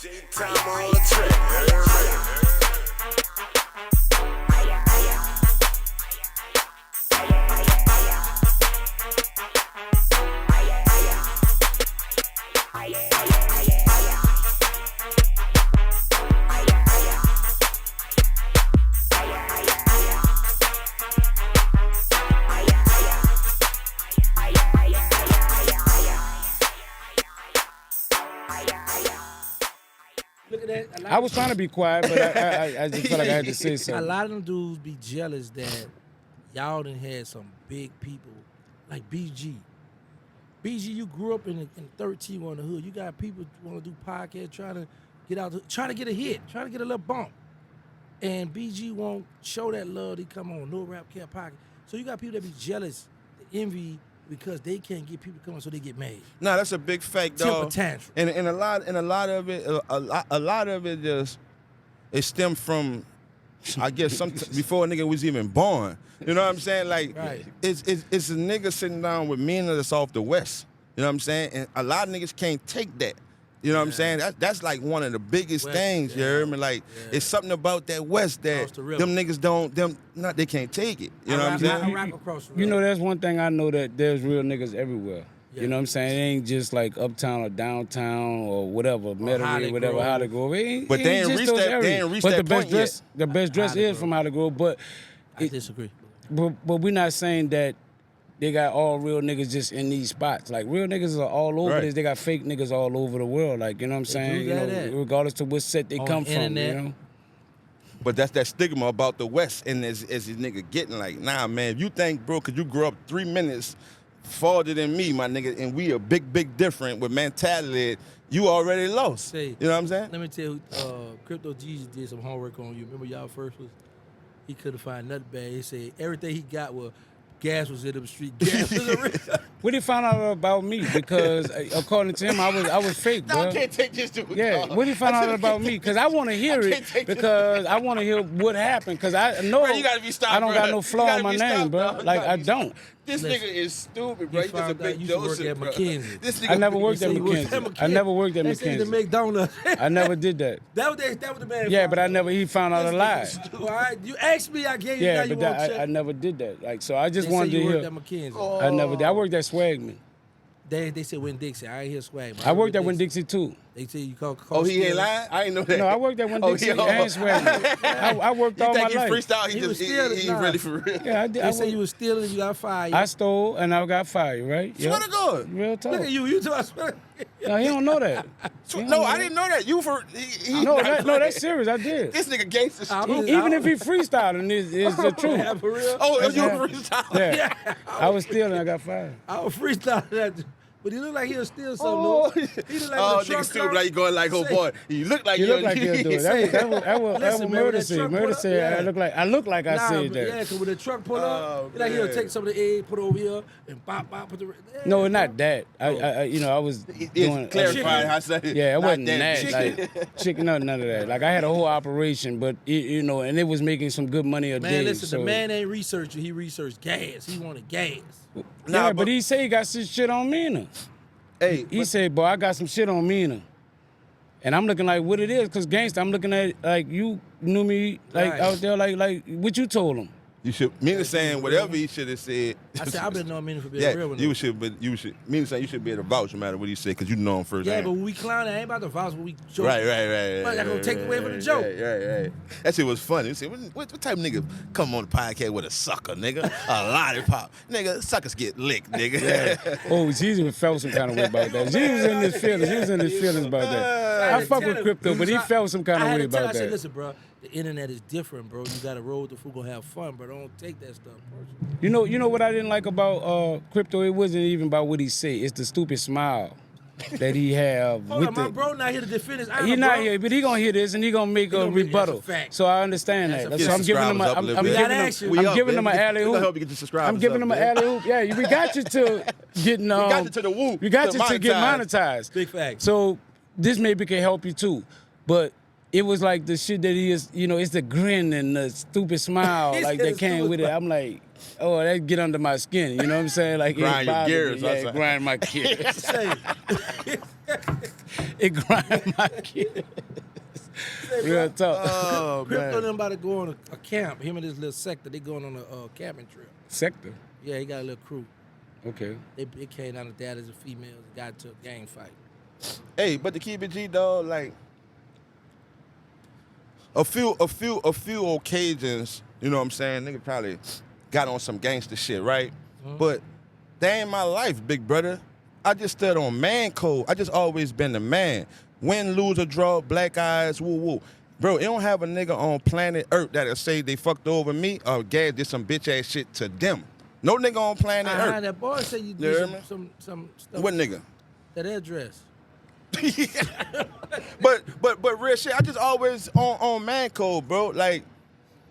Time on the track. I was trying to be quiet, but I just felt like I had to say something. A lot of them dudes be jealous that y'all done had some big people like BG. BG, you grew up in 13 on the hood. You got people want to do podcasts, trying to get out, trying to get a hit, trying to get a little bump. And BG won't show that love. They come on No Rap Care Pocket. So you got people that be jealous, envy, because they can't get people to come on, so they get made. No, that's a big fact, dog. Temper tantrum. And a lot of it just it stemmed from, I guess, some before a nigga was even born. You know what I'm saying? Like, Right. it's a nigga sitting down with MEANA that's off the West. You know what I'm saying? And a lot of niggas can't take that. You know what I'm saying? That's like one of the biggest West, things, you heard me? Like, it's something about that West that Across the river. them niggas they can't take it. You know what I'm I saying? rap across the river. You know, that's one thing I know, that there's real niggas everywhere. Yeah. You know what I'm saying? It ain't just like uptown or downtown or whatever, Metairie, whatever, how to go. But they ain't reached that point yet. The best dress Hollywood. is from how to go, but I disagree. but we're not saying that they got all real niggas just in these spots. Like, real niggas are all over Right. this. They got fake niggas all over the world. Like, you know what I'm saying? do You know, that. regardless to what set they On come the from, internet. you know? But that's that stigma about the West, and as this nigga getting like, nah, man, if you think, bro, cause you grew up 3 minutes farther than me, my nigga, and we are big different with mentality, you already lost. Say, you know what I'm saying? Let me tell you, Crypto Jesus did some homework on you. Remember y'all first was, he couldn't find nothing bad. He said everything he got was gas was in the street. Gas was a What he found out about me? Because according to him, I was fake, bro. I can't take this to Yeah, what he found out about me? Because I want to hear can't it, take this. because I want to hear what happened. Because I know Bro, you gotta be stopped, I don't bro. got no You flaw gotta in my be name, stopped, bro. dog. You Like, gotta I be don't. This Listen, nigga is stupid, bro. he He's just a found out big you used to work Joseph, at bro. McKinsey. This nigga, I never worked at He was McKinsey. I never worked at They said the McKinsey. McDonald's. I never did that. that was the man. Yeah, found but I out. never. He found out a lie. All right, you asked me, I gave you. Yeah, now you but won't I check. never did that. Like, so I just They wanted say to you worked hear. at McKinsey. Oh. I never did. I worked at Swagman. They said Win Dixie. I ain't hear swag. but I worked at Win Dixie too. They said you call. oh, he ain't lying? I ain't know that. No, I worked at Win Oh, Dixie he- and Swagman. I worked You all my think he life. freestyle? He He was just still- he nah. really for real. Yeah, I did. They say you was stealing. You got fired. I stole and I got fired, right? Swear Yep. to God. Real talk. Look at you. You talk. No, he don't know that. He don't No, know I that. didn't know that. You for he No, not that's serious. I did. This nigga gangsta I'm- stupid. Even if he freestyling, it's the truth. Yeah, for real. Oh, you Yeah. a freestyle? Yeah. I was stealing, I got fired. I was freestyling that, but he looked like he'll steal something. Oh, He looked like oh the truck nigga stupid. car. Like you going like, oh Say- boy, you look like You you look like you'll do it. That was Listen, man, Murda that said. truck pull Murda up, said I look like I Nah, said but that. yeah, because when the truck pull Oh, up, like he'll man. take some of the egg, put it over here, and pop, put the. Yeah, No, not that. I was doing. Clarify how I said it. Yeah, it Not wasn't that. Like chicken, none of that. Like I had a whole operation, but and it was making some good money a day. Man, listen, so. the man ain't researching. He researched gas. He wanted gas. Yeah, Nah, but he said he got some shit on MEANA. Hey, He said, boy, I got some shit on MEANA. And I'm looking like what it is, because gangsta, I'm looking at like you knew me like Right. out there, like what you told him. you should. Mina saying whatever he should have said. I said, I've been knowing Mina for being Yeah, real with you him. should. But you should. Mina saying you should be able to vouch no matter what he said because you know him first. Yeah, but when we clown, I ain't about to vouch when we joke. Right. But that gonna take away from the joke. Right. That shit was funny. You said, what type of nigga come on the podcast with a sucker, nigga? A lollipop. Nigga, suckers get licked, nigga. Oh, Jesus felt some kind of way about that. Jesus was in his feelings. He was in his feelings about that. I fuck with crypto, but he felt some kind of way about I said, that. listen, bro, the internet is different, bro. You gotta roll with the fool, gonna have fun, bro. Don't take that stuff personal. You know what I didn't like about crypto? It wasn't even about what he said. It's the stupid smile that he have Hold with on, my the. bro not here to defend his honor, He not bro. here, but he gonna hear this and he gonna make a gonna make- rebuttal. that's a fact. So I understand That's that. a So fact. I'm giving him a, Subscribers up a I'm little I'm bit. giving We got him, action. We I'm up, giving baby. him an We alley gonna hoop. help you get your subscribers I'm giving up, him an baby. alley hoop. Yeah, we got you to getting. We got you to the whoop, We got to you to get monetize. monetized. Big fact. So this maybe can help you too, but. It was like the shit that he is, it's the grin and the stupid smile, He like said that the came stupid with it. I'm like, oh, that get under my skin, you know what I'm saying? Like, it Grind your bothered gears, me. I Yeah, say. grind my gears. Say, It grind my gears. Real talk. Oh Crypto man. them about to go on a camp. Him and his little sector, they going on a camping trip. Sector. Yeah, he got a little crew. Okay. It came down to dad as a female. Got into a gang fight. Hey, but to keep it G, dog, like a few occasions, you know what I'm saying? Nigga probably got on some gangster shit, right? But that ain't my life, big brother. I just stood on man code. I just always been the man. Win, lose, or draw, black eyes, woo woo. Bro, you don't have a nigga on planet Earth that'll say they fucked over me or Gad did some bitch ass shit to them. No nigga on planet Earth. That boy said you You hear did me? some stuff. What nigga? That address. But real shit, I just always on man code, bro. Like,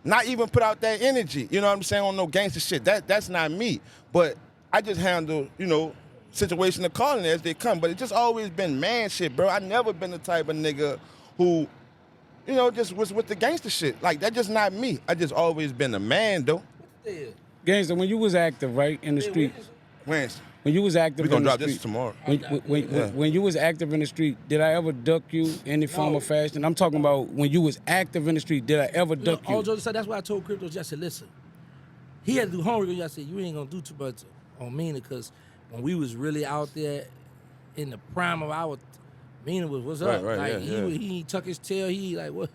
not even put out that energy. You know what I'm saying? On no gangster shit. That's not me. But I just handle, you know, situation of calling as they come. But it's just always been man shit, bro. I never been the type of nigga who, you know, just was with the gangster shit. Like, that's just not me. I just always been a man, though. Yeah. Gangster, when you was active, right, in the street, Man, when you was active we gonna in the drop street, this tomorrow. when you was active in the street, did I ever duck you in any form or fashion? I'm talking about when you was active in the street, did I ever duck All you? jokes aside, that's why I told Crypto, I said, listen, he had to do homework. I said, you ain't gonna do too much on MEANA, because when we was really out there in the prime of our, MEANA was, what's up? Right, like, yeah. he tuck his tail, he like, what?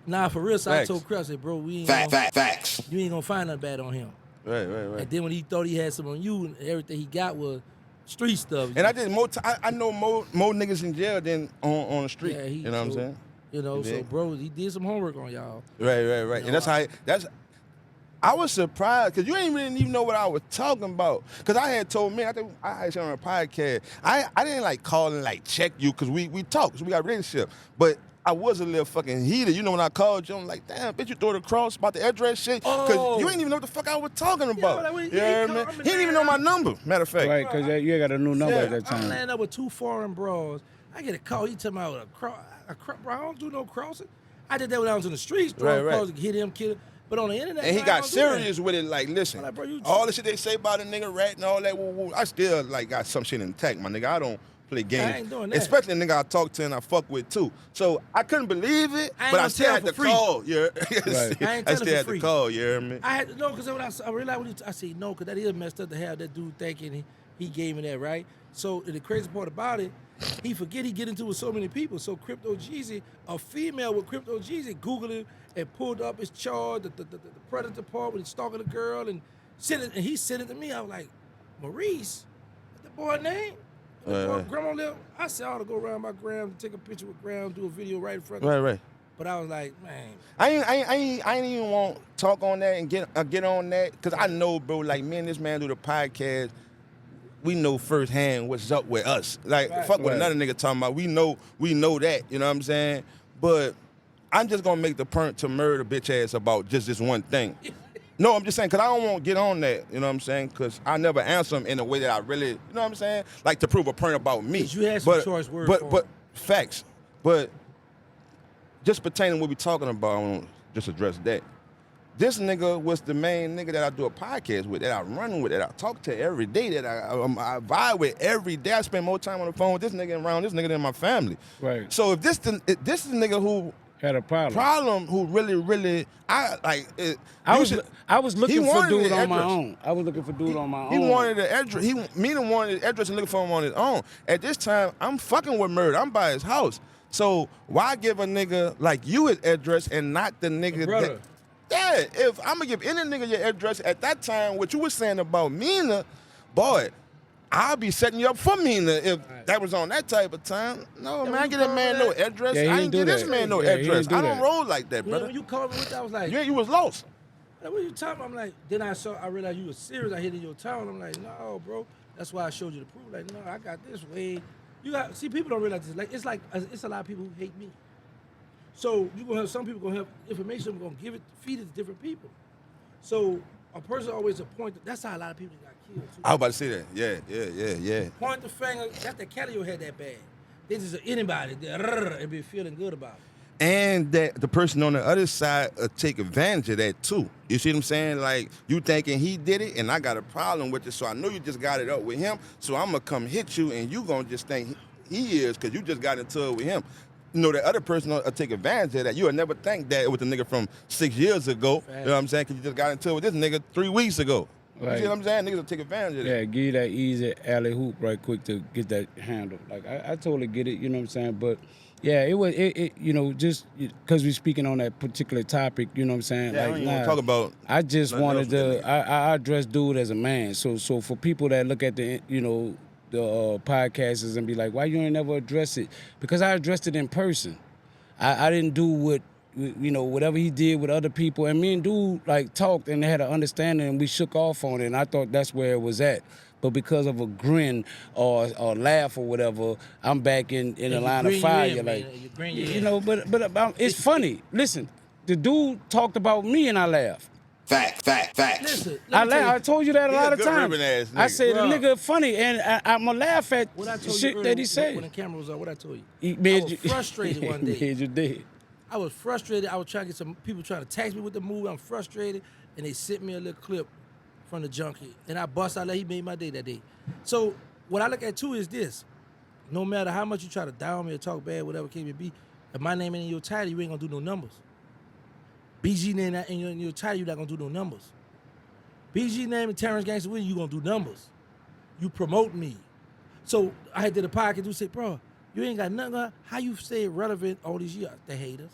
Nah, for real, so Facts. I told Crypto, I said, bro, we ain't Facts. you ain't gonna find nothing bad on him. Right. And then when he thought he had some on you, and everything he got was street stuff. And I did more. I know more niggas in jail than on the street. Yeah, you know what I'm saying? You know, You so dig? bro, he did some homework on y'all. Right. You And know, that's. I was surprised because you ain't really even know what I was talking about. Because I had told me, I think I had said on a podcast, I didn't like call and like check you because we talked, so we got a relationship. But I was a little fucking heated. You know, when I called you, I'm like, damn, bitch, you threw it across about the address shit. Because you ain't even know what the fuck I was talking about. like, when you hear me? He didn't even know my number, matter of fact. Right, because you got a new number at that I'm time. laying up with two foreign bros. I get a call. He talking about a cross. Bro, I don't do no crossing. I did that when I was in the streets. Throwing Right. cross, hit him, kill him. But on the internet, And he I got don't do that. serious with it, like, listen, I'm like, bro, you all the shit they say about a nigga rat and all that, woo, I still, like, got some shit intact, my nigga. I don't play games. I ain't doing that. Especially a nigga I talk to and I fuck with, too. So I couldn't believe it, I ain't but I gonna still tell had for to free. call, yeah. Right. I ain't I telling still for had free. to call, you hear me? I had to know because when I realized when I said no, because that is messed up to have that dude thinking he gave me that, right? So the crazy part about it, he forget he get into it with so many people. So Crypto Jeezy, a female with Crypto Jeezy, Googled it and pulled up his charge, the predator part when he's stalking a girl and sent it, and he sent it to me. I was like, Maurice, what the boy name? Right. Grandma lived. I said I ought to go around my gram, take a picture with Graham, do a video right in front. Right. But I was like, man. I ain't even want to talk on that and get on that because I know, bro, like me and this man do the podcast, we know firsthand what's up with us. Like, fuck what another nigga talking about. We know that, you know what I'm saying? But I'm just gonna make the point to murder bitch ass about just this one thing. No, I'm just saying, because I don't want to get on that, you know what I'm saying? Because I never answer them in a way that I really, you know what I'm saying? Like to prove a point about me. 'Cause you had some choice words for But him. facts. But just pertaining to what we talking about, I want to just address that. This nigga was the main nigga that I do a podcast with, that I run with, that I talk to every day, that I vibe with every day. I spend more time on the phone with this nigga and around this nigga than my family. Right. So if this is a nigga who Had a problem. who really I was looking he for wanted dude the on my address. own. I was looking for dude on my own. He wanted the address. Meena wanted the address and looking for him on his own. At this time, I'm fucking with Murda. I'm by his house. So why give a nigga like you his address and not the nigga brother. Yeah, if I'm gonna give any nigga your address at that time, what you was saying about Meena, boy, I'll be setting you up for Meena if that was on that type of time. No, man, I get that man no address. Yeah, he I didn't ain't do give this that. man no Yeah, he didn't address. do I don't that. roll like that, When brother. you called me with that, I was like, You was lost. like, what are you talking about? I'm like, then I realized you were serious. I hit in your town. I'm like, no, bro. That's why I showed you the proof. Like, no, I got this way. People don't realize this. Like, it's a lot of people who hate me. So you gonna have some people gonna have information. I'm gonna feed it to different people. So a person always a point. That's how a lot of people got killed too. I was about to say that. Yeah. Point the finger. That's the Calio had that bad. This is anybody and be feeling good about it. And that the person on the other side take advantage of that too. You see what I'm saying? Like, you thinking he did it and I got a problem with it, so I know you just got it up with him, so I'm gonna come hit you and you gonna just think he is because you just got into it with him. You know, that other person will take advantage of that. You would never think that it was a nigga from 6 years ago. Fact. You know what I'm saying? Because you just got into it with this nigga 3 weeks ago. You Right. see what I'm saying? Niggas will take advantage of that. Yeah, give you that easy alley hoop right quick to get that handle. Like I totally get it, you know what I'm saying? But yeah, it was you know, just because we're speaking on that particular topic, you know what I'm saying? Yeah, I like don't even wanna talk about I just nothing wanted else with to that I address dude as a man. So for people that look at the the podcasters and be like, why you ain't never address it? Because I addressed it in person. I didn't do what whatever he did with other people, and me and dude like talked and had an understanding, and we shook off on it, and I thought that's where it was at. But because of a grin or laugh or whatever, I'm back in the line of fire. But it's funny. Listen, the dude talked about me and I laughed. Fact. Listen, I told you that a He lot a of good times. ribbon ass I nigga. said Bro. the nigga funny, and I'ma laugh at what I the told shit you that he earlier, said. when the camera was on, what I told you. He I made was you frustrated one day. Made you dead. I was frustrated. I was trying to get some people trying to text me with the movie. I'm frustrated, and they sent me a little clip from the junkie, and I bust out. Like, he made my day that day. So what I look at too is this: no matter how much you try to down me or talk bad, whatever it may be, if my name ain't in your title, you ain't gonna do no numbers. BG name not in your title, you not gonna do no numbers. BG name and Terrance Gangsta Williams, you gonna do numbers. You promote me. So I had did a podcast. You say, bro, you ain't got nothing. How you stay relevant all these years? They hate us.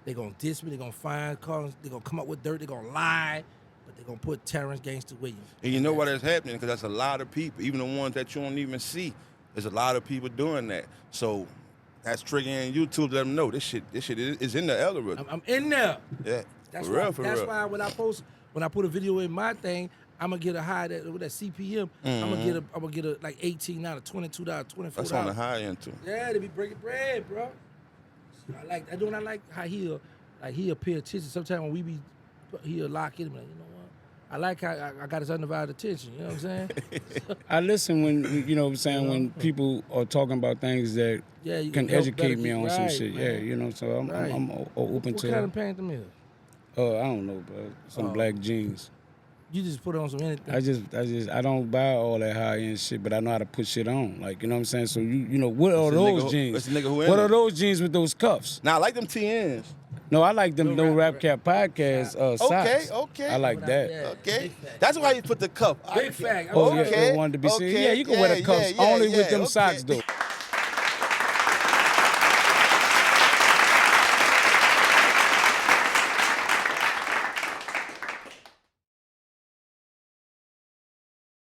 They gonna diss me. They gonna find cars. They gonna come up with dirt. They gonna lie, but they gonna put Terrance Gangsta Williams. And you know why that's happening? Because that's a lot of people, even the ones that you don't even see. There's a lot of people doing that. So that's triggering YouTube to let them know this shit is in the algorithm. I'm in there. Yeah, That's for why. real, for That's real. why when I put a video in my thing, I'm gonna get a high with that CPM. I'm gonna get a like $18, $22, $24. That's on the high end too. Yeah, they be breaking bread, bro. I like how he'll pay attention. Sometimes when he'll lock in, like, you know what? I like how I got his undivided attention. You know what I'm saying? I listen when you know what I'm saying when people are talking about things that Yeah, you can help educate better me on some right, shit. man. Yeah, you know. So I'm Right. open What to. kind of pants them is? I don't know, bro. Some black jeans. You just put on some anything. I don't buy all that high end shit, but I know how to put shit on. Like, you know what I'm saying? So you know, what are those jeans? That's the nigga who in What are them. those jeans with those cuffs? Now I like them TNs. No, I like them No No Rap Rap Cap podcast socks. Okay. I like that. Yeah. Okay, Big fact. that's why you put the cuff. Big fact. Oh, yeah, Okay, they wanted to be seen. okay, Yeah, you can wear the cuffs yeah, only with yeah, them okay. socks, though.